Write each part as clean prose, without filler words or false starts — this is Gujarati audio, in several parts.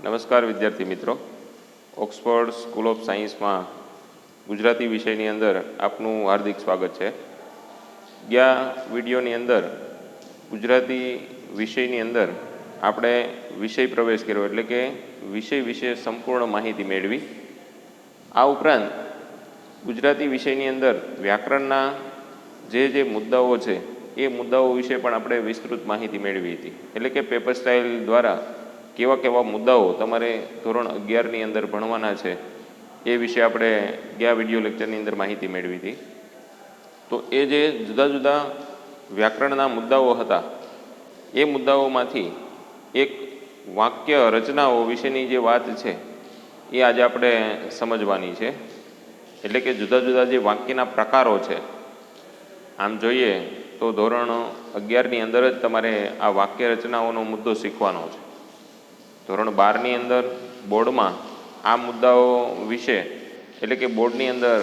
નમસ્કાર વિદ્યાર્થી મિત્રો, ઓક્સફર્ડ સ્કૂલ ઓફ સાયન્સમાં ગુજરાતી વિષયની અંદર આપનું હાર્દિક સ્વાગત છે. ગયા વિડીયોની અંદર ગુજરાતી વિષયની અંદર આપણે વિષય પ્રવેશ કર્યો, એટલે કે વિષય વિશે સંપૂર્ણ માહિતી મેળવી. આ ઉપરાંત ગુજરાતી વિષયની અંદર વ્યાકરણના જે મુદ્દાઓ છે એ મુદ્દાઓ વિશે પણ આપણે વિસ્તૃત માહિતી મેળવી હતી. એટલે કે પેપર સ્ટાઇલ દ્વારા કેવા કેવા મુદ્દાઓ તમારે ધોરણ 11ની અંદર ભણવાના છે એ વિશે આપણે ગયા વિડીયો લેક્ચરની અંદર માહિતી મેળવી હતી. તો એ જે જુદા જુદા વ્યાકરણના મુદ્દાઓ હતા એ મુદ્દાઓમાંથી એક વાક્ય રચનાઓ વિશેની જે વાત છે એ આજે આપણે સમજવાની છે. એટલે કે જુદા જુદા જે વાક્યના પ્રકારો છે, આમ જોઈએ તો ધોરણ 11ની અંદર જ તમારે આ વાક્ય રચનાઓનો મુદ્દો શીખવાનો છે. ધોરણ 12ની અંદર બોર્ડમાં આ મુદ્દાઓ વિશે, એટલે કે બોર્ડની અંદર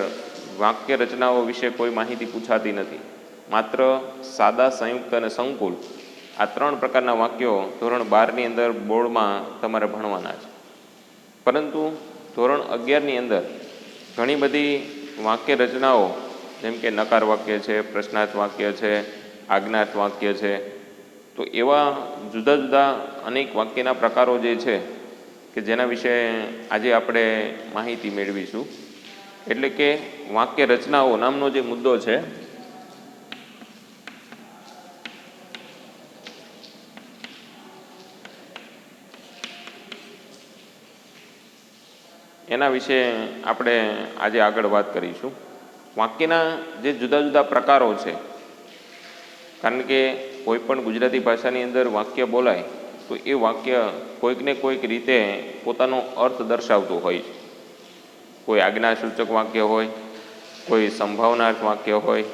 વાક્ય રચનાઓ વિશે કોઈ માહિતી પૂછાતી નથી. માત્ર સાદા, સંયુક્ત અને સંકુલ આ 3 પ્રકારના વાક્યો ધોરણ 12ની અંદર બોર્ડમાં તમારે ભણવાના છે. પરંતુ ધોરણ 11ની અંદર ઘણી બધી વાક્ય રચનાઓ, જેમ કે નકાર વાક્ય છે, પ્રશ્નાર્થ વાક્ય છે, આજ્ઞાર્થ વાક્ય છે, તો એવા જુદા જુદા અનેક વાક્યના પ્રકારો જે છે કે જેના વિશે આજે આપણે માહિતી મેળવીશું. એટલે કે વાક્ય રચનાઓ નામનો જે મુદ્દો છે એના વિશે આપણે આજે આગળ વાત કરીશું. વાક્યના જે જુદા જુદા પ્રકારો છે, કારણ કે કોઈ પણ ગુજરાતી ભાષાની અંદર વાક્ય બોલાય તો એ વાક્ય કોઈકને કોઈક રીતે પોતાનો અર્થ દર્શાવતું હોય છે. કોઈ આજ્ઞાસૂચક વાક્ય હોય, કોઈ સંભાવનાર્થ વાક્ય હોય,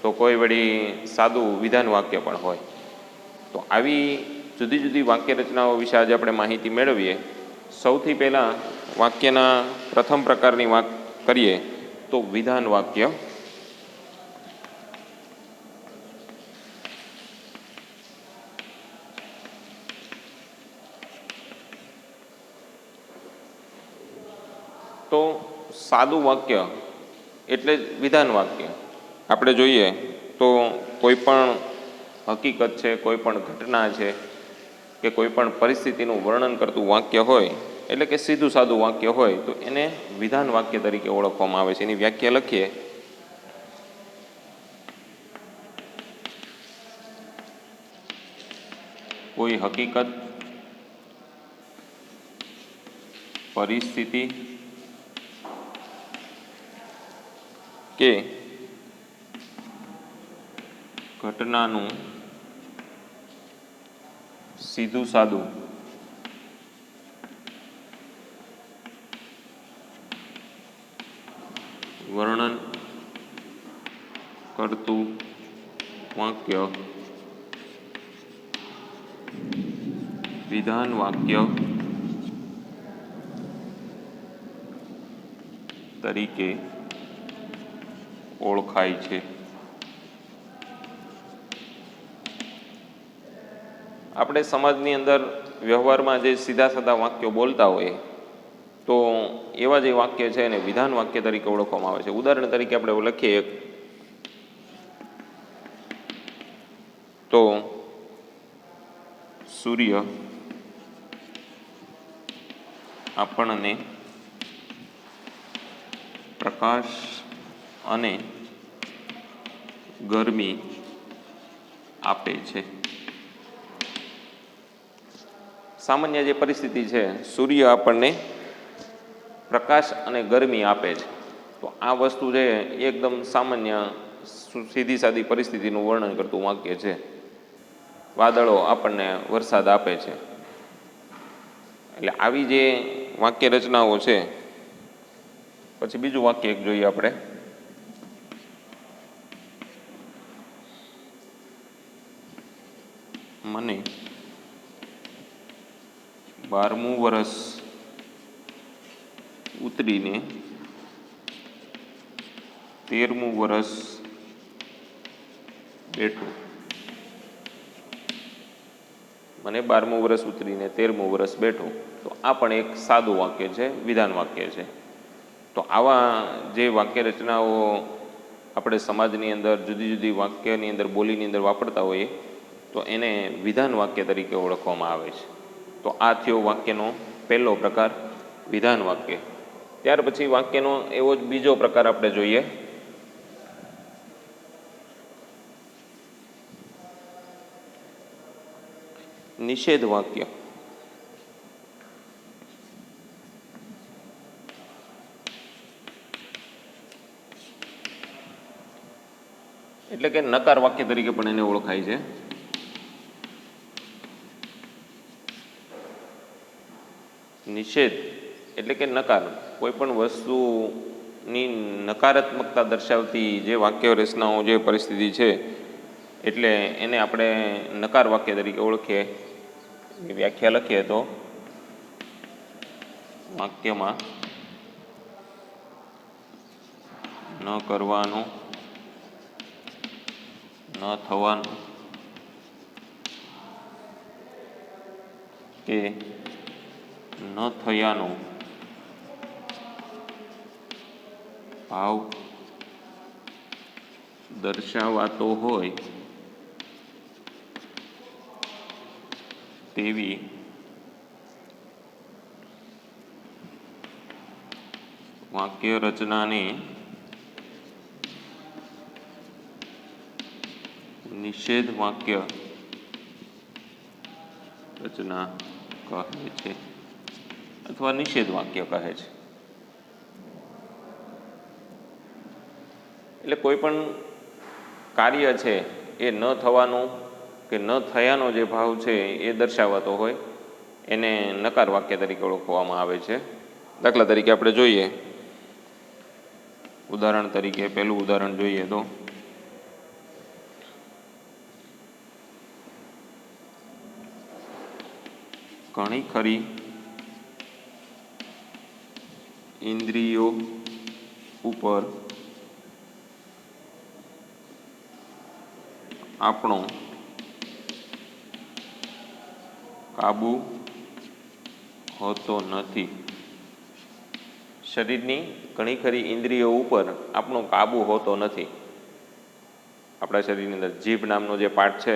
તો કોઈ વળી સાદું વિધાન વાક્ય પણ હોય. તો આવી જુદી જુદી વાક્ય રચનાઓ વિશે આજે આપણે માહિતી મેળવીએ. સૌથી પહેલાં વાક્યના પ્રથમ પ્રકારની વાત કરીએ તો વિધાન વાક્ય. તો સાદું વાક્ય એટલે જ વિધાન વાક્ય. આપણે જોઈએ તો કોઈ પણ હકીકત છે, કોઈ પણ ઘટના છે કે કોઈ પણ પરિસ્થિતિનું વર્ણન કરતું વાક્ય હોય, એટલે કે સીધું સાદું વાક્ય હોય, તો એને વિધાન વાક્ય તરીકે ઓળખવામાં આવે છે. એની વ્યાખ્યા લખીએ કોઈ હકીકત, પરિસ્થિતિ કે ઘટનાનું સીધું સાદું વર્ણન કરતું વાક્ય વિધાન વાક્ય તરીકે ઓળખાય છે. આપણે સમાજની અંદર વ્યવહારમાં જે સીધા સાદા વાક્યો બોલતા હોય તો એવા જે વાક્ય છે એને વિધાન વાક્ય તરીકે ઓળખવામાં આવે છે. ઉદાહરણ તરીકે આપણે લખીએ તો સૂર્ય આપણને પ્રકાશ અને ગરમી આપે છે. સામાન્ય જે પરિસ્થિતિ છે, સૂર્ય આપણને પ્રકાશ અને ગરમી આપે છે. તો આ વસ્તુ છે એકદમ સામાન્ય સીધી સાદી પરિસ્થિતિનું વર્ણન કરતું વાક્ય છે. વાદળો આપણને વરસાદ આપે છે. એટલે આવી જે વાક્ય રચનાઓ છે. પછી બીજું વાક્ય એક જોઈએ આપણે. મને 12મું વર્ષ ઉતરીને 13મું વર્ષ બેઠું. મને 12મું વર્ષ ઉતરીને 13મું વર્ષ બેઠું. તો આ પણ એક સાદું વાક્ય છે, વિધાન વાક્ય છે. તો આવા જે વાક્ય રચનાઓ આપણે સમાજની અંદર જુદી જુદી વાક્યની અંદર બોલીની અંદર વાપરતા હોઈએ તો એને વિધાન વાક્ય તરીકે ઓળખવામાં આવે છે. તો આ થયો વાક્યનો પહેલો પ્રકાર, વિધાન વાક્ય. ત્યાર પછી વાક્યનો એવો જ બીજો પ્રકાર આપણે જોઈએ, નિષેધ વાક્ય. એટલે કે નકાર વાક્ય તરીકે પણ એને ઓળખાય છે. નિષેધ એટલે કે નકાર, કોઈ પણ વસ્તુની નકારાત્મકતા દર્શાવતી જે વાક્ય રચનાઓ, જે પરિસ્થિતિ છે, એટલે એને આપણે નકાર વાક્ય તરીકે ઓળખીએ. વ્યાખ્યા લખીએ તો વાક્યમાં ન કરવાનું, ન થવાનું કે ન થયાનો ભાવ દર્શાવાતો હોય તેવી વાક્ય રચનાને નિષેધ વાક્ય રચના કહે છે અથવા નિષેધ વાક્ય કહે છે. એટલે કોઈ પણ કાર્ય છે એ ન થવાનું કે ન થયાનો જે ભાવ છે એ દર્શાવાતો હોય એને નકાર વાક્ય તરીકે ઓળખવામાં આવે છે. દાખલા તરીકે આપણે જોઈએ, ઉદાહરણ તરીકે પહેલું ઉદાહરણ જોઈએ તો ઘણી ખરી ઇન્દ્રિયો ઉપર આપણો કાબુ હોતો નથી. શરીરની ઘણી ખરી ઇન્દ્રિયો ઉપર આપણો કાબુ હોતો નથી. આપણા શરીરની અંદર જીભ નામનો જે પાર્ટ છે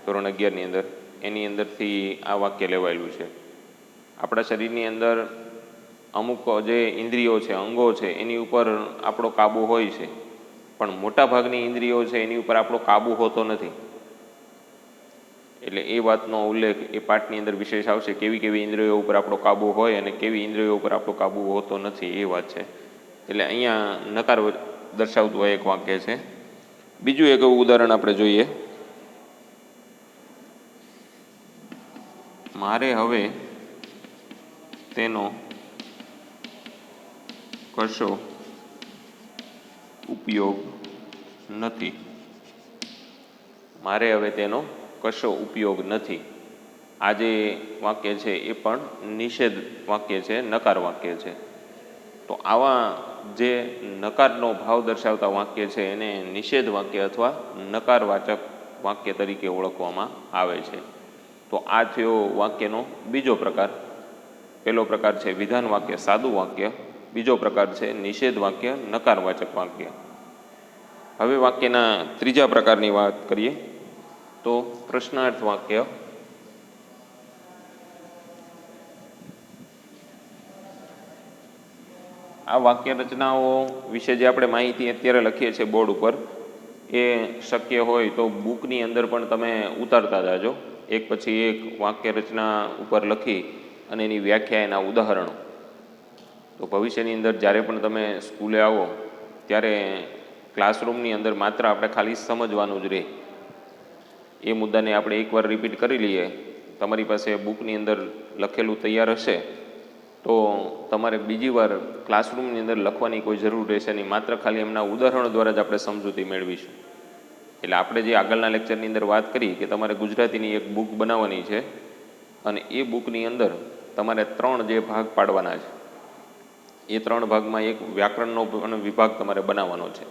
ધોરણ 11ની અંદર, એની અંદરથી આ વાક્ય લેવાયેલું છે. આપણા શરીરની અંદર અમુક જે ઇન્દ્રિયો છે, અંગો છે, એની ઉપર આપણો કાબુ હોય છે, પણ મોટાભાગની ઇન્દ્રિયો છે એની ઉપર આપણો કાબુ હોતો નથી. એટલે એ વાતનો ઉલ્લેખ એ પાઠની અંદર વિશેષ આવશે, કેવી કેવી ઇન્દ્રિયો ઉપર આપણો કાબુ હોય અને કેવી ઇન્દ્રિયો ઉપર આપણો કાબુ હોતો નથી, એ વાત છે. એટલે અહીંયા નકાર દર્શાવતું એક વાક્ય છે. બીજું એક ઉદાહરણ આપણે જોઈએ, મારે હવે તેનો કશો ઉપયોગ નથી. મારે હવે તેનો કશો ઉપયોગ નથી. આ જે વાક્ય છે એ પણ નિષેધ વાક્ય છે, નકાર વાક્ય છે. તો આવા જે નકારનો ભાવ દર્શાવતા વાક્ય છે એને નિષેધ વાક્ય અથવા નકારવાચક વાક્ય તરીકે ઓળખવામાં આવે છે. તો આ થયો વાક્યનો બીજો પ્રકાર. પહેલો પ્રકાર છે વિધાન વાક્ય, સાદું વાક્ય. બીજો પ્રકાર છે નિષેધ વાક્ય, નકારવાચક વાક્ય. હવે વાક્યના ત્રીજા પ્રકારની વાત કરીએ તો પ્રશ્નાર્થ વાક્ય. આ વાક્ય રચનાઓ વિશે જે આપણે માહિતી અત્યારે લખીએ છીએ બોર્ડ ઉપર, એ શક્ય હોય તો બુકની અંદર પણ તમે ઉતારતા જાજો. એક પછી એક વાક્ય રચના ઉપર લખી અને એની વ્યાખ્યા, એના ઉદાહરણો. તો ભવિષ્યની અંદર જ્યારે પણ તમે સ્કૂલે આવો ત્યારે ક્લાસરૂમની અંદર માત્ર આપણે ખાલી સમજવાનું જ રહે. એ મુદ્દાને આપણે એકવાર રિપીટ કરી લઈએ. તમારી પાસે બુકની અંદર લખેલું તૈયાર હશે તો તમારે બીજી વાર ક્લાસરૂમની અંદર લખવાની કોઈ જરૂર રહેશે નહીં. માત્ર ખાલી એમના ઉદાહરણો દ્વારા જ આપણે સમજૂતી મેળવીશું. એટલે આપણે જે આગળના લેક્ચરની અંદર વાત કરી કે તમારે ગુજરાતીની એક બુક બનાવવાની છે અને એ બુકની અંદર તમારે 3 જે ભાગ પાડવાના છે, એ 3 ભાગમાં એક વ્યાકરણનો પણ વિભાગ તમારે બનાવવાનો છે.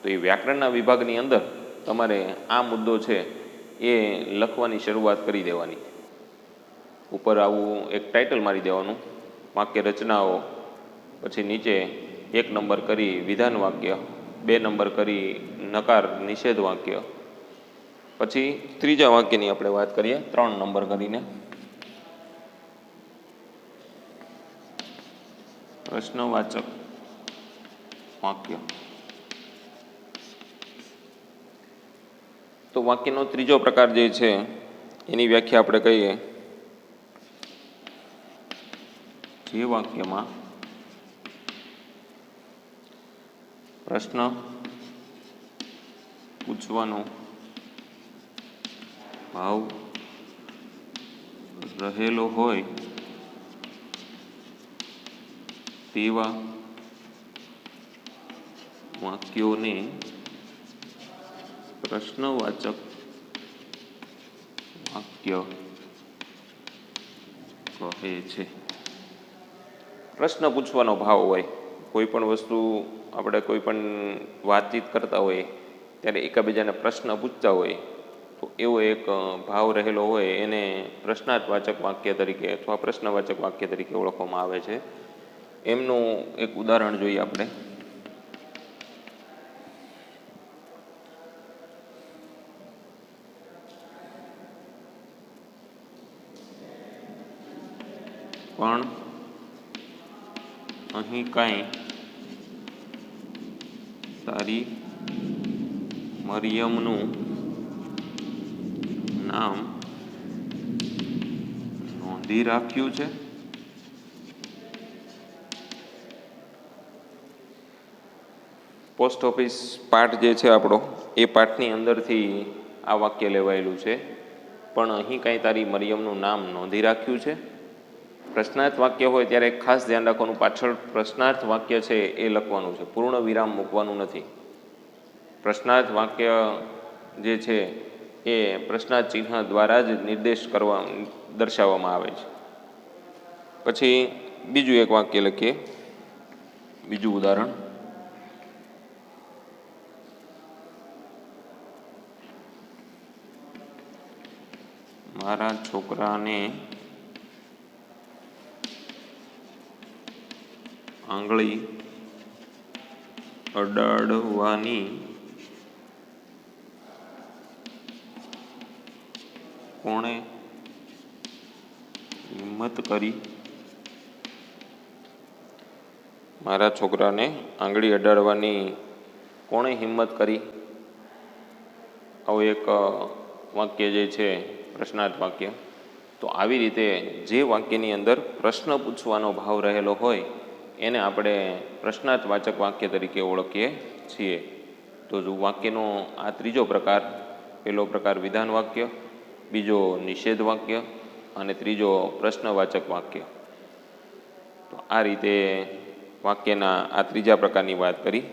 તો એ વ્યાકરણના વિભાગની અંદર તમારે આ મુદ્દો છે એ લખવાની શરૂઆત કરી દેવાની. ઉપર આવું એક ટાઇટલ મારી દેવાનું, વાક્ય રચનાઓ, પછી નીચે 1 નંબર કરી વિધાન વાક્ય, 2 નંબર કરી નકાર નિષેધ વાક્ય, પછી ત્રીજા વાક્યની આપણે વાત કરીએ 3 નંબર કરીને પ્રશ્નવાચક વાક્ય. તો વાક્યનો ત્રીજો પ્રકાર જે છે એની વ્યાખ્યા આપણે કહીએ, જે વાક્યમાં પ્રશ્ન પૂછવાનો ભાવ રહેલો હોય તેવા વાક્યોને પ્રશ્નવાચક વાક્ય કહે છે. પ્રશ્ન પૂછવાનો ભાવ હોય, કોઈ પણ વસ્તુ આપણે કોઈ પણ વાતચીત કરતા હોઈએ ત્યારે એકાબીજાને પ્રશ્ન પૂછતા હોય તો એવો એક ભાવ રહેલો હોય એને પ્રશ્નાર્થવાચક વાક્ય તરીકે અથવા પ્રશ્નવાચક વાક્ય તરીકે ઓળખવામાં આવે છે. એમનું એક ઉદાહરણ જોઈએ આપણે. પણ અહીં કાંઈ તારી મરિયમનું નામ નોંધી રાખ્યું છે? પોસ્ટ ઓફિસ પાઠ જે છે આપણો, એ પાઠની અંદરથી આ વાક્ય લેવાયેલું છે. પણ અહીં કાંઈ તારી મરિયમનું નામ નોંધી રાખ્યું છે. પ્રશ્નાર્થ વાક્ય હોય ત્યારે ખાસ ધ્યાન રાખવાનું, પાછળ પ્રશ્નાર્થ વાક્ય છે એ લખવાનું છે, પૂર્ણ વિરામ મૂકવાનું નથી. પ્રશ્નાર્થ વાક્ય જે છે એ પ્રશ્નાર્થ ચિહ્ન દ્વારા જ નિર્દેશ દર્શાવવામાં આવે છે. પછી બીજું એક વાક્ય લખીએ, બીજું ઉદાહરણ. મારા છોકરાને આંગળી અડાડવાની કોણે હિંમત કરી? મારા છોકરાને આંગળી અડાડવાની કોણે હિંમત કરી? આવું એક વાક્ય જે છે પ્રશ્નાર્થ વાક્ય. તો આવી રીતે જે વાક્યની અંદર પ્રશ્ન પૂછવાનો ભાવ રહેલો હોય એને આપણે પ્રશ્નાર્થવાચક વાક્ય તરીકે ઓળખીએ છીએ. તો જો વાક્યનો આ ત્રીજો પ્રકાર, પહેલો પ્રકાર વિધાન વાક્ય, બીજો નિષેધ વાક્ય અને ત્રીજો પ્રશ્નવાચક વાક્ય. તો આ રીતે વાક્યના આ ત્રીજા પ્રકારની વાત કરી.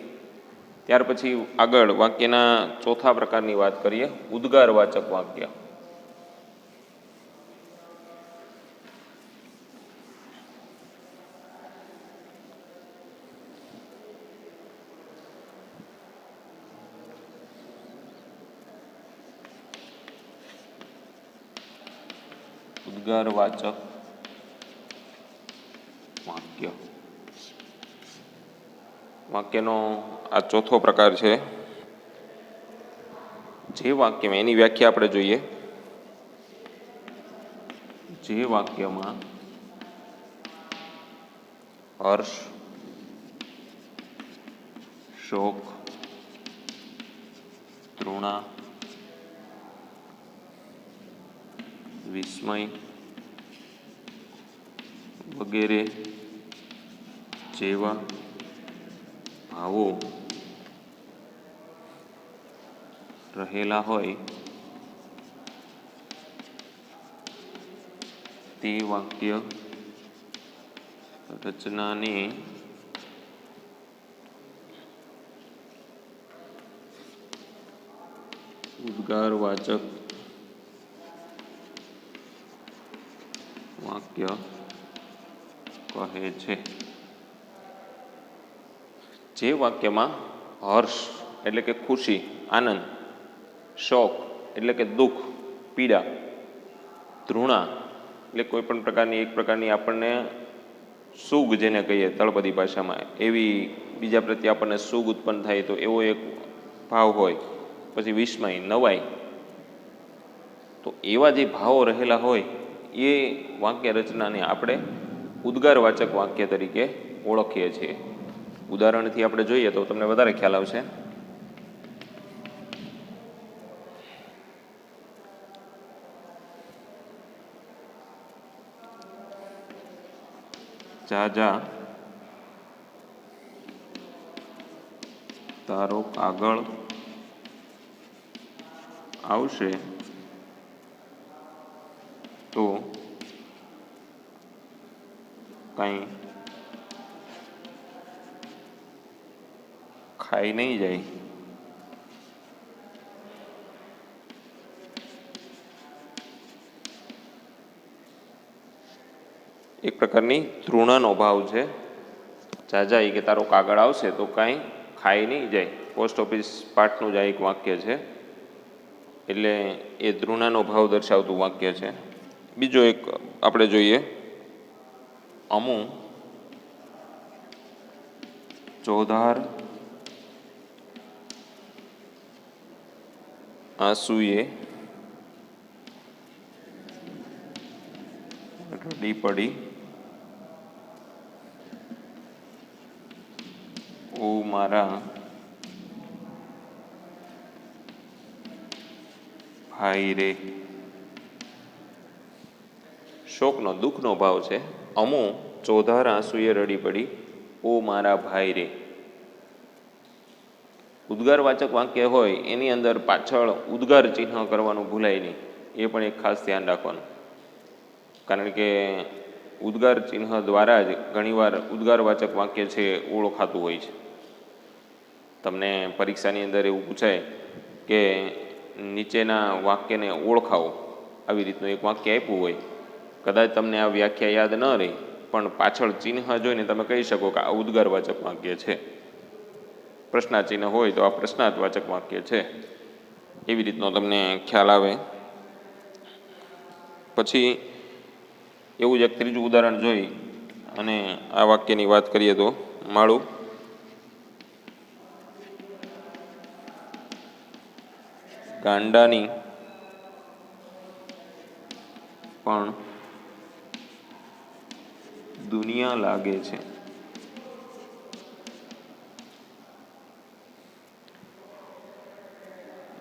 ત્યાર પછી આગળ વાક્યના ચોથા પ્રકારની વાત કરીએ, ઉદ્ગારવાચક વાક્ય. ઉદ્ગારવાચક વાક્ય. વાક્યનો આ ચોથો પ્રકાર છે. જે વાક્યમાં, એની વ્યાખ્યા આપણે જોઈએ, જે વાક્યમાં હર્ષ, શોક, તૃણા, વિસ્મય વગેરે જેવા ભાવો રહેલા હોય તે વાક્ય રચનાને ઉદ્ગારવાચક વાક્ય કહે છે. જે વાક્યમાં હર્ષ એટલે કે ખુશી, આનંદ, શોક એટલે કે દુઃખ, પીડા, તૃણા એટલે કોઈ પણ પ્રકારની એક પ્રકારની આપણને સુગ જેને કહીએ તળપદી ભાષામાં, એવી બીજા પ્રત્યે આપણને સુગ ઉત્પન્ન થાય તો એવો એક ભાવ હોય. પછી વિસ્મય, નવાઈ, તો એવા જે ભાવો રહેલા હોય એ વાક્ય રચનાને આપણે ઉદ્ગારવાચક વાક્ય તરીકે ઓળખીએ છીએ. ઉદાહરણથી આપણે જોઈએ તો તમને વધારે ખ્યાલ આવશે. જાજા તારો કાગળ આવશે તો કાંઈ ખાઈ નહીં જાય. એક પ્રકારની તૃણનો ભાવ છે. જાજા કે તારો કાગળ આવશે તો કાંઈ ખાઈ નહીં જાય. પોસ્ટ ઓફિસ પાઠનું જ આ એક વાક્ય છે, એટલે એ ધૃણાનો ભાવ દર્શાવતું વાક્ય છે. બીજો એક આપણે જોઈએ, અમુ ચોધાર આંસુએ રડી પડી, ઓ મારા ભાઈ રે. શોકનો, દુઃખનો ભાવ છે. અમુ ચોધાર આંસુએ રડી પડી, ઓ મારા ભાઈ રે. ઉદ્ગારવાચક વાક્ય હોય એની અંદર પાછળ ઉદ્ગાર ચિહ્ન કરવાનું ભૂલાય નહીં, એ પણ એક ખાસ ધ્યાન રાખવાનું. કારણ કે ઉદ્ગાર ચિહ્ન દ્વારા જ ઘણીવાર ઉદ્ગારવાચક વાક્ય છે ઓળખાતું હોય છે. તમને પરીક્ષાની અંદર એવું પૂછાય કે નીચેના વાક્યને ઓળખાવો, આવી રીતનું એક વાક્ય આપ્યું હોય, કદાચ તમને આ વ્યાખ્યા યાદ ન રહી પણ પાછળ ચિહ્ન જોઈને તમે કહી શકો કે આ ઉદ્ગારવાચક વાક્ય છે. પ્રશ્નાચિહ્ન હોય તો આ પ્રશ્નાર્થવાચક વાક્ય છે. એવી રીતનો તમને ખ્યાલ આવે. પછી એવું જ એક ત્રીજું ઉદાહરણ જોઈ અને આ વાક્યની વાત કરીએ તો, માળું ગાંડાની પણ દુનિયા લાગે છે.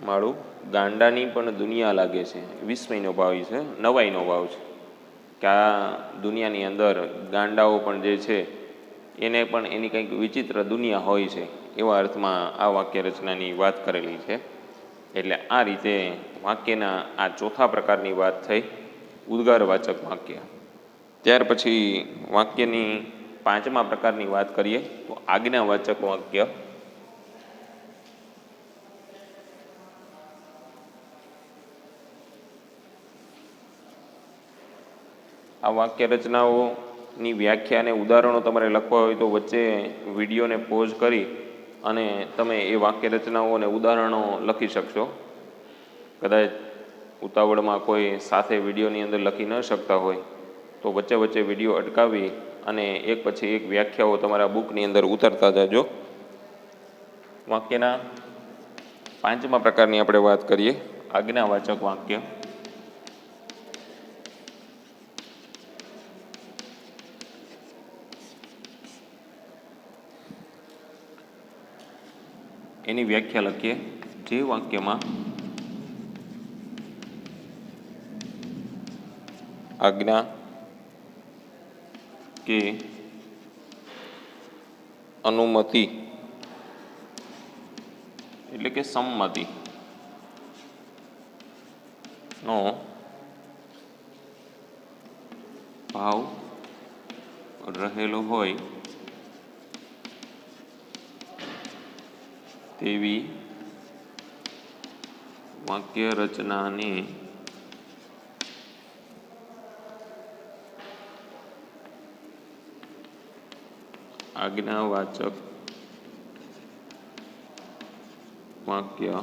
માળું ગાંડાની પણ દુનિયા લાગે છે. વિસ્મયનો ભાવ છે, નવાઈનો ભાવ છે કે આ દુનિયાની અંદર ગાંડાઓ પણ જે છે એને પણ એની કંઈક વિચિત્ર દુનિયા હોય છે, એવા અર્થમાં આ વાક્ય રચનાની વાત કરેલી છે. એટલે આ રીતે વાક્યના આ ચોથા પ્રકારની વાત થઈ, ઉદ્ગારવાચક વાક્ય. ત્યાર પછી વાક્યની પાંચમા પ્રકારની વાત કરીએ તો આજ્ઞાવાચક વાક્ય. આ વાક્ય રચનાઓની વ્યાખ્યા અને ઉદાહરણો તમારે લખવા હોય તો વચ્ચે વિડીયોને પોઝ કરી અને તમે એ વાક્ય રચનાઓ અને ઉદાહરણો લખી શકશો. કદાચ ઉતાવળમાં કોઈ સાથે વિડીયોની અંદર લખી ન શકતા હોય તો વચ્ચે વચ્ચે વિડીયો અટકાવી અને એક પછી એક વ્યાખ્યાઓ તમારા બુકની અંદર ઉતારતા જાજો. વાક્યના પાંચમા પ્રકારની આપણે વાત કરીએ, આજ્ઞાવાચક વાક્ય. એની વ્યાખ્યા લખીએ. જે વાક્યમાં આજ્ઞા કે અનુમતિ એટલે કે સંમતિ નો ભાવ રહેલો હોય તેવી વાક્ય રચનાને આજ્ઞાવાચક વાક્ય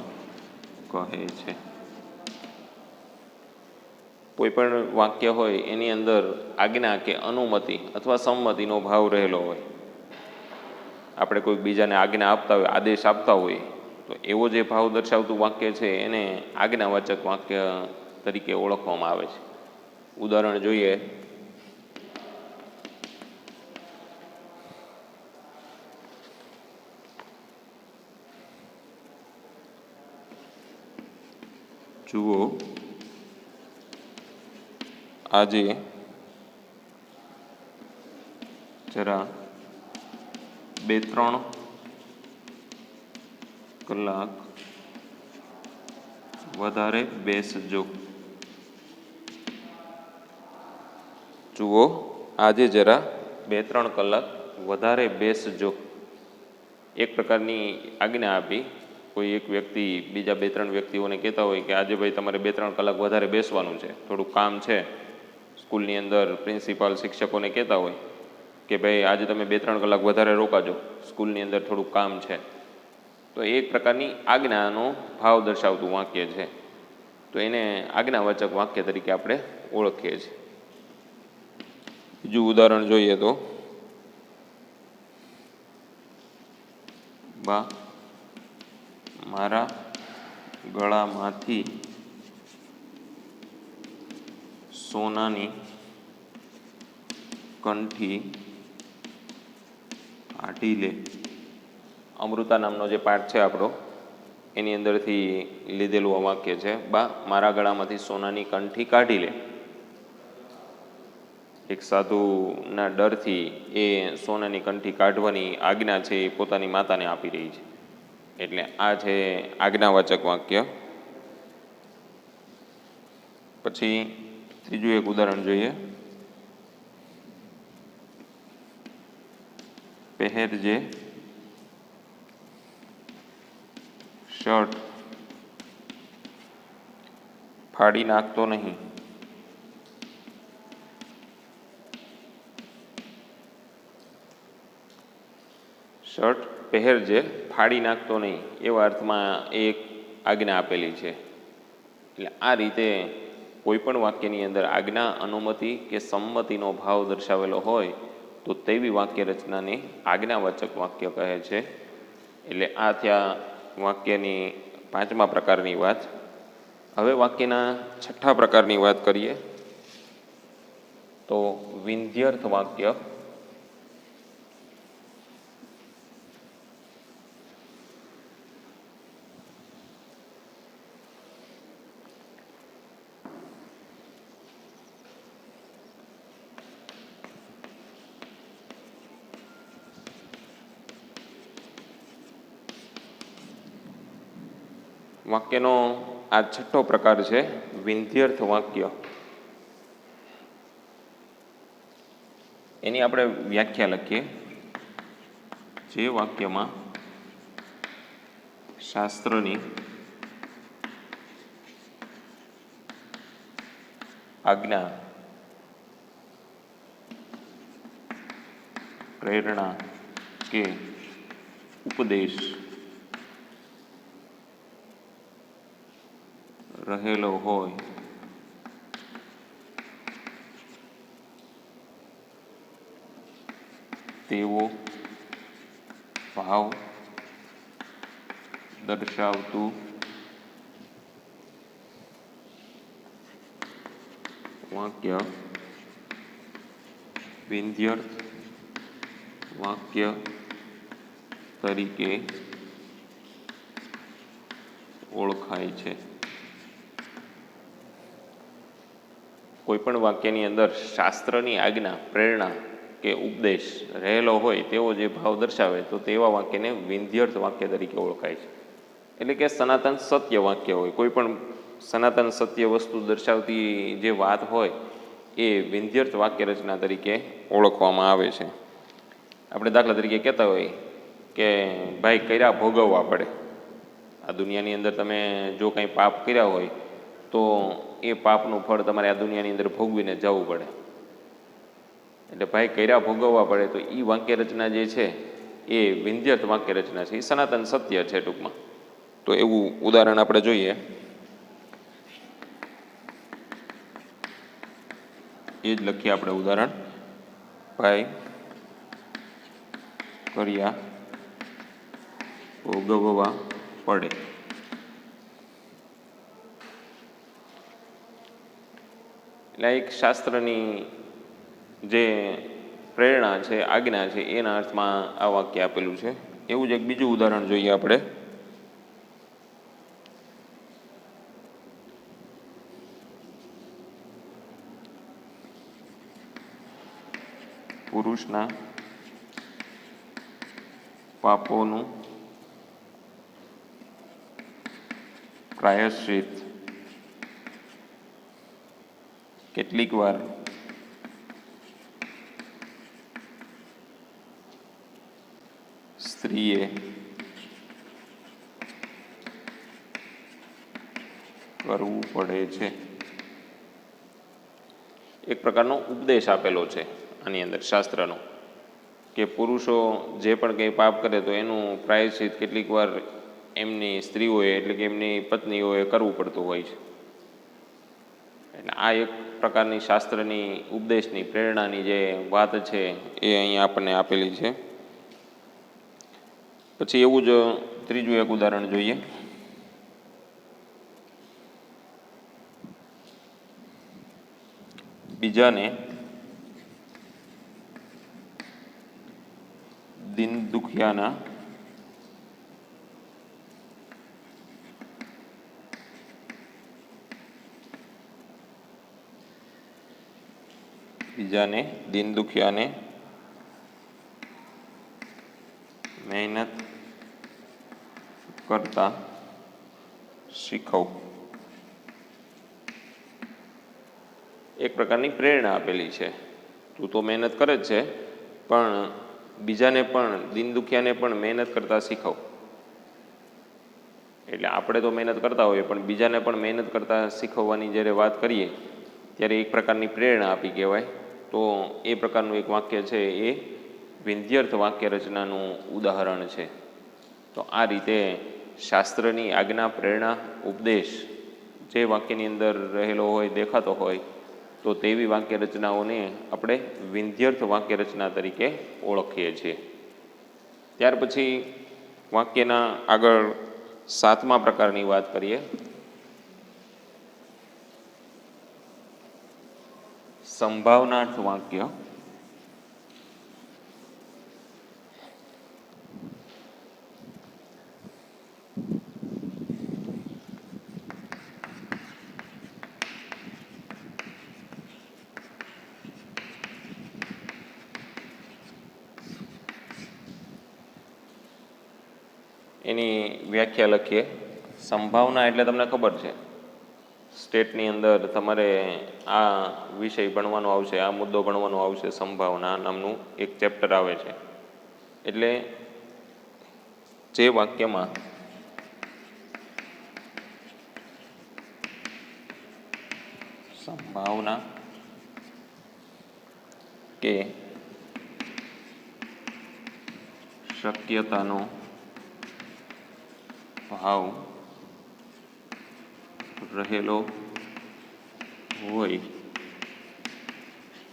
કહે છે. કોઈ પણ વાક્ય હોય એની અંદર આજ્ઞા કે અનુમતિ અથવા સંમતિનો ભાવ રહેલો હોય. આપણે કોઈ બીજાને આજ્ઞા આપતા હોય, આદેશ આપતા હોય, તો એવો જે ભાવ દર્શાવતું વાક્ય છે એને આજ્ઞાવાચક વાક્ય તરીકે ઓળખવામાં આવે છે. ઉદાહરણ જોઈએ. જુઓ, આજે જરા 2-3 કલાક વધારે બેસજો. જુઓ, આજે જરા 2-3 કલાક વધારે બેસજો. એક પ્રકારની આજ્ઞા આપી. કોઈ એક વ્યક્તિ બીજા 2-3 વ્યક્તિઓને કહેતા હોય કે આજે ભાઈ તમારે 2-3 કલાક વધારે બેસવાનું છે, થોડુંક કામ છે. સ્કૂલની અંદર પ્રિન્સિપાલ શિક્ષકોને કહેતા હોય કે ભાઈ આજે તમે 2-3 કલાક વધારે રોકાજો, સ્કૂલની અંદર થોડુંક કામ છે. તો એક પ્રકારની આજ્ઞાનો ભાવ દર્શાવતું વાક્ય છે. તો એને આજ્ઞાવાચક વાક્ય તરીકે આપણે ઓળખીએ છીએ. બીજું ઉદાહરણ જોઈએ તો, બા, મારા ગળામાંથી સોનાની કંઠી કાઢી લે. અમૃતા નામનો જે પાઠ છે આપણો, એની અંદરથી લીધેલું આ વાક્ય છે. બા, મારા ગળામાંથી સોનાની કંઠી કાઢી લે. એક સાધુના ડરથી એ સોનાની કંઠી કાઢવાની આજ્ઞા છે એ પોતાની માતાને આપી રહી છે. એટલે આ છે આજ્ઞાવાચક વાક્ય. પછી ત્રીજું એક ઉદાહરણ જોઈએ. પહેરજે શર્ટ, ફાડી નાખતો નહીં. શર્ટ પહેરજે, ફાડી નાખતો નહીં, એવા અર્થમાં એક આજ્ઞા આપેલી છે. એટલે આ રીતે કોઈ પણ વાક્યની અંદર આજ્ઞા, અનુમતિ કે સંમતિનો ભાવ દર્શાવેલો હોય તો તેવી વાક્ય રચનાને આજ્ઞાવાચક વાક્ય કહે છે. એટલે આ થયા વાક્યની 5મા પ્રકારની વાત. હવે વાક્યના 6ઠ્ઠા પ્રકારની વાત કરીએ તો વિંધ્યર્થ વાક્ય. વાક્યનો આ 6ઠ્ઠો પ્રકાર છે વિંધ્યર્થ વાક્ય. એની આપણે વ્યાખ્યા લખીએ. જે વાક્યમાં શાસ્ત્રની આજ્ઞા, પ્રેરણા કે ઉપદેશ રહેલો હોય તેવો ભાવ દર્શાવતું વાક્ય વિંધ્યર્થ વાક્ય તરીકે ઓળખાય છે. કોઈપણ વાક્યની અંદર શાસ્ત્રની આજ્ઞા, પ્રેરણા કે ઉપદેશ રહેલો હોય તેવો જે ભાવ દર્શાવે તો તેવા વાક્યને વિંધ્યર્થ વાક્ય તરીકે ઓળખાય છે. એટલે કે સનાતન સત્ય વાક્ય હોય, કોઈ પણ સનાતન સત્ય વસ્તુ દર્શાવતી જે વાત હોય એ વિંધ્યર્થ વાક્ય રચના તરીકે ઓળખવામાં આવે છે. આપણે દાખલા તરીકે કહેતા હોય કે ભાઈ કર્યા ભોગવવા પડે. આ દુનિયાની અંદર તમે જો કંઈ પાપ કર્યા હોય તો એ પાપનું ફળ તમારે આ દુનિયાની અંદર ભોગવીને જવું પડે. એટલે ભાઈ કર્યા ભોગવવા પડે. તો એ વાક્ય રચના જે છે એ વિંધ્યર્થ વાક્ય રચના છે, એ સનાતન સત્ય છે ટૂંકમાં. તો એવું ઉદાહરણ આપણે જોઈએ. એ જ લખીએ આપણે ઉદાહરણ. ભાઈ કર્યા ભોગવવા પડે. એટલે એક શાસ્ત્રની જે પ્રેરણા છે, આજ્ઞા છે, એના અર્થમાં આ વાક્ય આપેલું છે. એવું જ એક બીજું ઉદાહરણ જોઈએ આપણે. પુરુષના પાપોનું પ્રાયશ્ચિત કેટલીક વાર સ્ત્રીએ કરવું પડે છે. એક પ્રકારનો ઉપદેશ આપેલો છે આની અંદર શાસ્ત્રનો, કે પુરુષો જે પણ કંઈ પાપ કરે તો એનું પ્રાયશ્ચિત કેટલીક વાર એમની સ્ત્રીઓએ એટલે કે એમની પત્નીઓએ કરવું પડતું હોય છે. એટલે આ એક પ્રકારની શાસ્ત્રની ઉપદેશની પ્રેરણાની જે વાત છે એ અહીંયા આપણને આપેલી છે. પછી એવું જ ત્રીજું એક ઉદાહરણ જોઈએ. બીજાને દિન દુખિયાના મહેનત કરતા શીખવ. એક પ્રકારની પ્રેરણા આપેલી છે. તું તો મહેનત કરે જ છે, પણ બીજાને પણ, દિન દુખિયાને પણ મહેનત કરતા શીખવ. એટલે આપણે તો મહેનત કરતા હોઈએ, પણ બીજાને પણ મહેનત કરતા શીખવવાની જ્યારે વાત કરીએ ત્યારે એક પ્રકારની પ્રેરણા આપી કહેવાય. તો એ પ્રકારનું એક વાક્ય છે એ વિંધ્યર્થ વાક્ય રચનાનું ઉદાહરણ છે. તો આ રીતે શાસ્ત્રની આજ્ઞા, પ્રેરણા, ઉપદેશ જે વાક્યની અંદર રહેલો હોય, દેખાતો હોય, તો તેવી વાક્ય રચનાઓને આપણે વિંધ્યર્થ વાક્ય રચના તરીકે ઓળખીએ છીએ. ત્યાર પછી વાક્યના આગળ 7મા પ્રકારની વાત કરીએ. સંભાવનાર્થ વાક્ય. એની વ્યાખ્યા લખીએ. સંભાવના એટલે તમને ખબર છે, સ્ટેટની અંદર તમારે આ વિષય ભણવાનો આવશે, આ મુદ્દો ભણવાનો આવશે. સંભાવના નામનું એક ચેપ્ટર આવે છે. એટલે જે વાક્યમાં સંભાવના કે શક્યતાનો ભાવ રહેલો હોય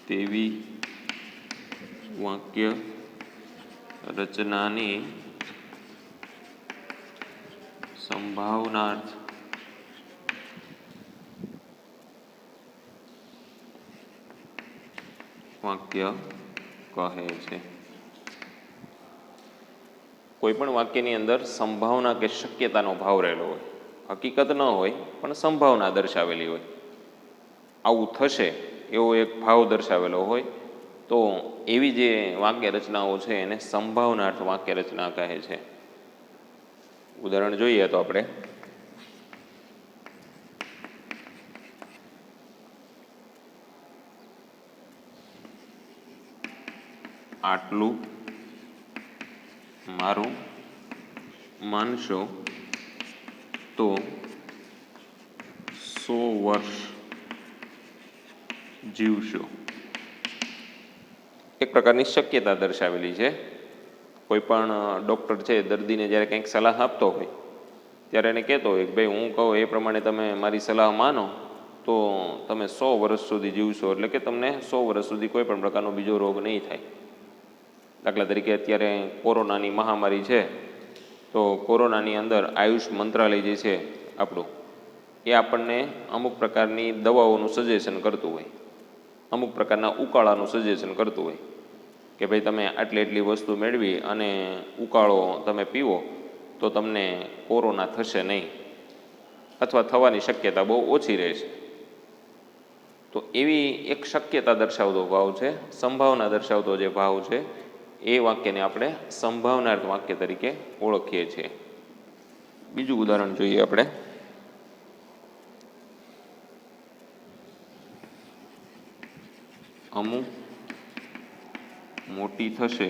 તેવી વાક્ય રચનાને સંભાવનાર્થ વાક્ય કહે છે. કોઈ પણ વાક્યની અંદર સંભાવના કે શક્યતાનો ભાવ રહેલો હોય, હકીકત ન હોય પણ સંભાવના દર્શાવેલી હોય, આવું થશે એવો એક ભાવ દર્શાવેલો હોય, તો એવી જે વાક્ય રચનાઓ છે એને સંભાવનાર્થ વાક્ય રચના કહે છે. ઉદાહરણ જોઈએ તો આપણે આટલું મારું માનશો તો 100 વર્ષ જીવશો. એક પ્રકારની શક્યતા દર્શાવેલી છે. કોઈ પણ ડૉક્ટર છે દર્દીને જ્યારે કંઈક સલાહ આપતો હોય ત્યારે એને કહેતો હોય કે ભાઈ હું કહું એ પ્રમાણે તમે મારી સલાહ માનો તો તમે 100 વર્ષ સુધી જીવશો, એટલે કે તમને 100 વર્ષ સુધી કોઈ પણ પ્રકારનો બીજો રોગ નહીં થાય. દાખલા તરીકે અત્યારે કોરોનાની મહામારી છે, તો કોરોનાની અંદર આયુષ મંત્રાલય જે છે આપણું, એ આપણને અમુક પ્રકારની દવાઓનું સજેશન કરતું હોય, અમુક પ્રકારના ઉકાળાનું સજેશન કરતું હોય કે ભાઈ તમે એટલી વસ્તુ મેળવી અને ઉકાળો તમે પીવો તો તમને કોરોના થશે નહીં, અથવા થવાની શક્યતા બહુ ઓછી રહેશે. તો એવી એક શક્યતા દર્શાવતો ભાવ છે, સંભાવના દર્શાવતો જે ભાવ છે, એ વાક્યને આપણે સંભાવનાર્થ વાક્ય તરીકે ઓળખીએ છીએ. બીજું ઉદાહરણ જોઈએ આપણે. અમુ મોટી થશે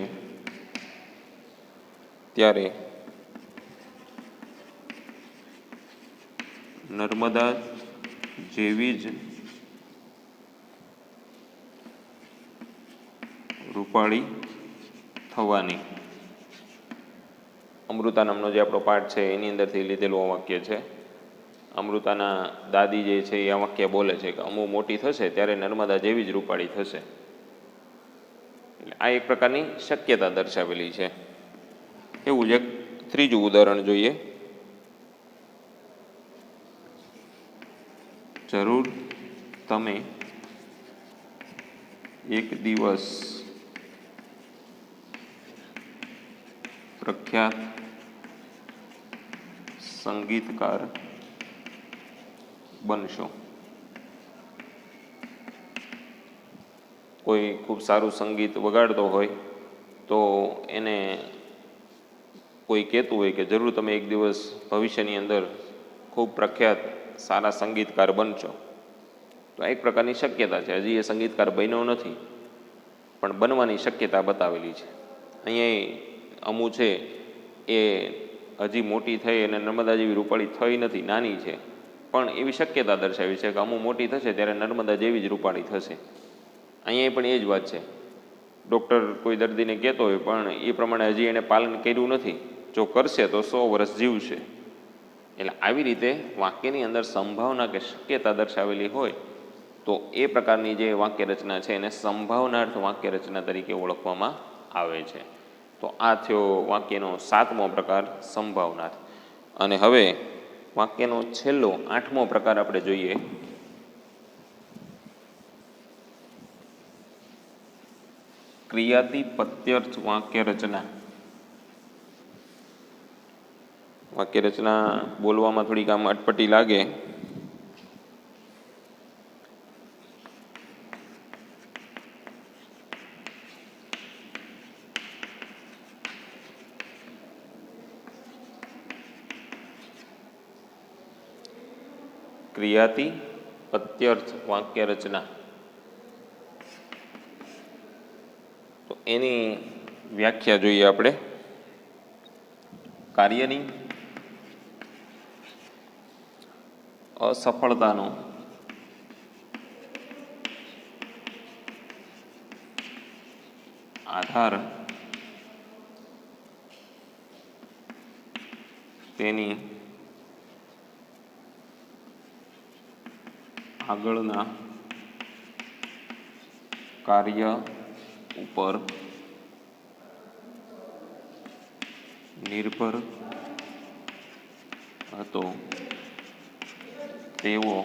ત્યારે નર્મદા જેવી જ રૂપાળી થવાની. અમૃતા નામનો જે આપણો પાઠ છે એની અંદરથી લીધેલું આ વાક્ય છે. અમૃતાના દાદી જે છે એ આ વાક્ય બોલે છે કે અમુ મોટી થશે ત્યારે નર્મદા જેવી જ રૂપાળી થશે. એટલે આ એક પ્રકારની શક્યતા દર્શાવેલી છે. એવું જ એક ત્રીજું ઉદાહરણ જોઈએ. જરૂર તમે એક દિવસ પ્રખ્યાત સંગીતકાર બનશો. કોઈ ખૂબ સારું સંગીત વગાડતો હોય તો એને કોઈ કહેતું હોય કે જરૂર તમે એક દિવસ ભવિષ્યની અંદર ખૂબ પ્રખ્યાત સારા સંગીતકાર બનશો. તો આ એક પ્રકારની શક્યતા છે. હજી એ સંગીતકાર બન્યો નથી, પણ બનવાની શક્યતા બતાવેલી છે. અહીંયા અમુ છે એ હજી મોટી થઈ અને નર્મદા જેવી રૂપાળી થઈ નથી, નાની છે, પણ એવી શક્યતા દર્શાવી છે કે અમુ મોટી થશે ત્યારે નર્મદા જેવી જ રૂપાળી થશે. અહીંયા પણ એ જ વાત છે. ડૉક્ટર કોઈ દર્દીને કહેતો હોય પણ એ પ્રમાણે હજી એણે પાલન કર્યું નથી, જો કરશે તો 100 વર્ષ જીવશે. એટલે આવી રીતે વાક્યની અંદર સંભાવના કે શક્યતા દર્શાવેલી હોય તો એ પ્રકારની જે વાક્ય રચના છે એને સંભાવનાર્થ વાક્ય રચના તરીકે ઓળખવામાં આવે છે. તો આ થયો વાક્યનો 7મો પ્રકાર, સંભાવનાર્થ. અને હવે વાક્યનો છેલ્લો 8મો પ્રકાર આપણે જોઈએ. ક્રિયાતિપત્યર્થ વાક્ય રચના. વાક્ય રચના બોલવામાં થોડીક આમ અટપટી લાગે, ક્રિયાતિપત્યર્થ વાક્ય રચના. તો એની વ્યાખ્યા જોઈએ આપણે. કાર્યની અસફળતાનો આધાર તેની આગળના કાર્ય ઉપર નિર્ભર હતો તેવો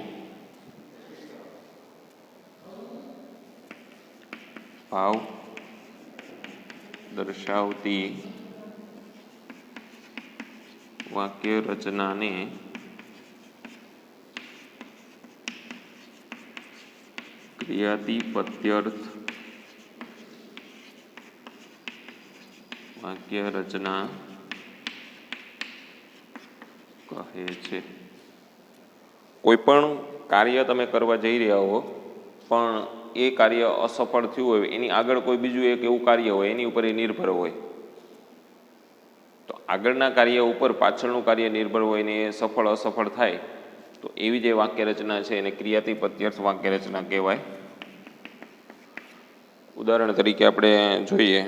ભાવ દર્શાવતી વાક્ય રચનાને ક્રિયાતિપત્યર્થ વાક્ય રચના કહે છે. કોઈ પણ કાર્ય તમે કરવા જઈ રહ્યા હો પણ એ કાર્ય અસફળ થયું હોય, એની આગળ કોઈ બીજું એક એવું કાર્ય હોય એની ઉપર એ નિર્ભર હોય, તો આગળના કાર્ય ઉપર પાછળનું કાર્ય નિર્ભર હોય ને એ સફળ અસફળ થાય તો એવી જે વાક્ય રચના છે એને ક્રિયાતિપત્યર્થ વાક્ય રચના કહેવાય. ઉદાહરણ તરીકે આપણે જોઈએ.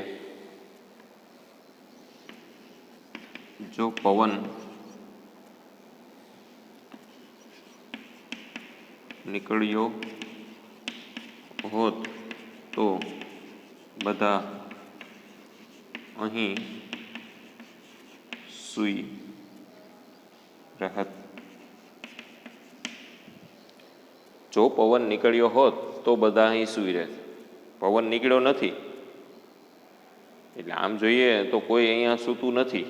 જો પવન નીકળ્યો હોત તો બધા અહીં સૂઈ રહેત. જો પવન નીકળ્યો હોત તો બધા અહીં સૂઈ રહેત. પવન નીકળ્યો નથી એટલે આમ જોઈએ તો કોઈ અહીંયા સૂતું નથી.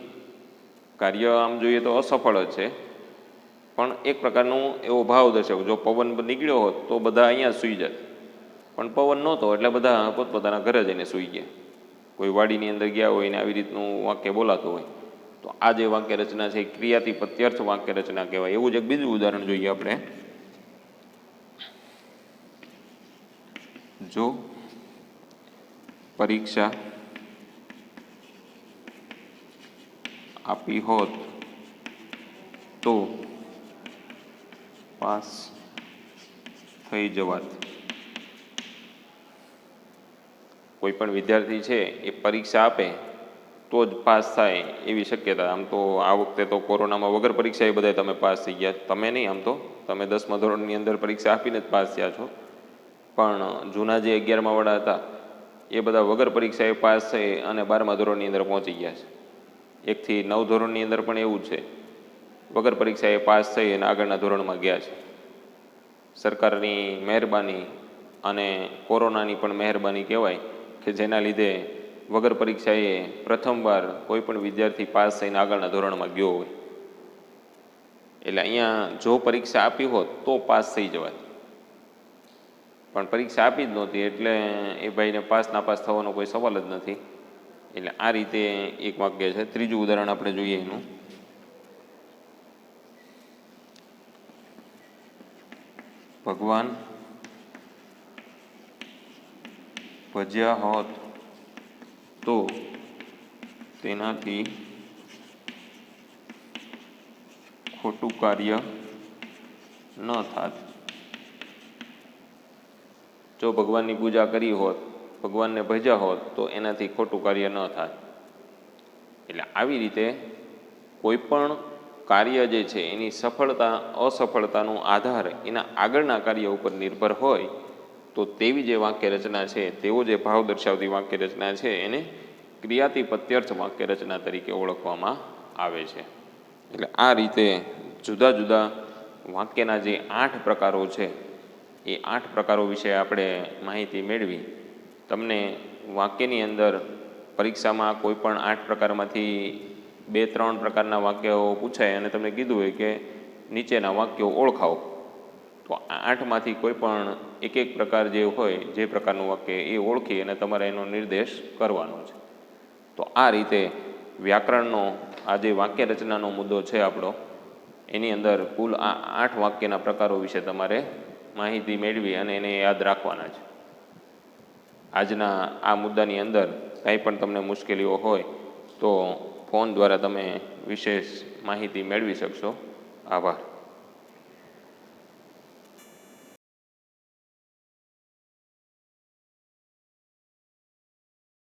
કાર્ય આમ જોઈએ તો અસફળ જ છે, પણ એક પ્રકારનું એવો ભાવ દર્શાવ્યો, જો પવન નીકળ્યો હોત તો બધા અહીંયા સૂઈ જાય, પણ પવન નહોતો એટલે બધા પોતપોતાના ઘરે જઈને સૂઈ ગયા. કોઈ વાડીની અંદર ગયા હોય ને આવી રીતનું વાક્ય બોલાતું હોય તો આ જે વાક્ય રચના છે એ ક્રિયાથી પ્રત્યર્થ વાક્ય રચના કહેવાય. એવું જ એક બીજું ઉદાહરણ જોઈએ આપણે. જો પરીક્ષા આપી હોત તો પાસ થઈ જવાત. કોઈ પણ વિદ્યાર્થી છે એ પરીક્ષા આપે તો જ પાસ થાય એવી શક્યતા. આમ તો આ વખતે તો કોરોનામાં વગર પરીક્ષા એ બધા તમે પાસ થઈ ગયા. તમે નહીં, આમ તો તમે 10મા ધોરણની અંદર પરીક્ષા આપીને જ પાસ થયા છો, પણ જૂના જે 11મા વાળા હતા એ બધા વગર પરીક્ષાએ પાસ થઈ અને 12મા ધોરણની અંદર પહોંચી ગયા છે. 1 થી 9 ધોરણની અંદર પણ એવું જ છે, વગર પરીક્ષાએ પાસ થઈ અને આગળના ધોરણમાં ગયા છે. સરકારની મહેરબાની અને કોરોનાની પણ મહેરબાની કહેવાય કે જેના લીધે વગર પરીક્ષાએ પ્રથમવાર કોઈ પણ વિદ્યાર્થી પાસ થઈને આગળના ધોરણમાં ગયો હોય. એટલે અહીંયા જો પરીક્ષા આપી હોત તો પાસ થઈ જવાય, પણ પરીક્ષા આપી જ નહોતી એટલે એ ભાઈને પાસ નાપાસ થવાનો કોઈ સવાલ જ નથી. એટલે આ રીતે એક વાક્ય છે. ત્રીજું ઉદાહરણ આપણે જોઈએ એનું. ભગવાન ભજ્યા હોત તો તેનાથી ખોટું કાર્ય ન થાત. જો ભગવાનની પૂજા કરી હોત, ભગવાનને ભજ્યા હોત તો એનાથી ખોટું કાર્ય ન થાત. એટલે આવી રીતે કોઈ પણ કાર્ય જે છે એની સફળતા અસફળતાનો આધાર એના આગળના કાર્ય ઉપર નિર્ભર હોય તો તેવી જે વાક્ય રચના છે, તેવો જે ભાવ દર્શાવતી વાક્ય રચના છે એને ક્રિયાથી પ્રત્યર્થ વાક્ય રચના તરીકે ઓળખવામાં આવે છે. એટલે આ રીતે જુદા જુદા વાક્યના જે 8 પ્રકારો છે એ 8 પ્રકારો વિશે આપણે માહિતી મેળવી. તમને વાક્યની અંદર પરીક્ષામાં કોઈ પણ 8 પ્રકારમાંથી 2-3 પ્રકારના વાક્યો પૂછાય અને તમને કીધું હોય કે નીચેના વાક્યો ઓળખાવો, તો 8માંથી કોઈ પણ એક પ્રકાર જે હોય, જે પ્રકારનું વાક્ય એ ઓળખી અને તમારે એનો નિર્દેશ કરવાનો છે. તો આ રીતે વ્યાકરણનો આ જે વાક્ય રચનાનો મુદ્દો છે આપણો, એની અંદર કુલ આ 8 વાક્યના પ્રકારો વિશે તમારે માહિતી મેળવી અને એને યાદ રાખવાના છે. આજના આ મુદ્દાની અંદર કંઈ પણ તમને મુશ્કેલીઓ હોય તો ફોન દ્વારા તમે વિશેષ માહિતી મેળવી શકશો. આભાર.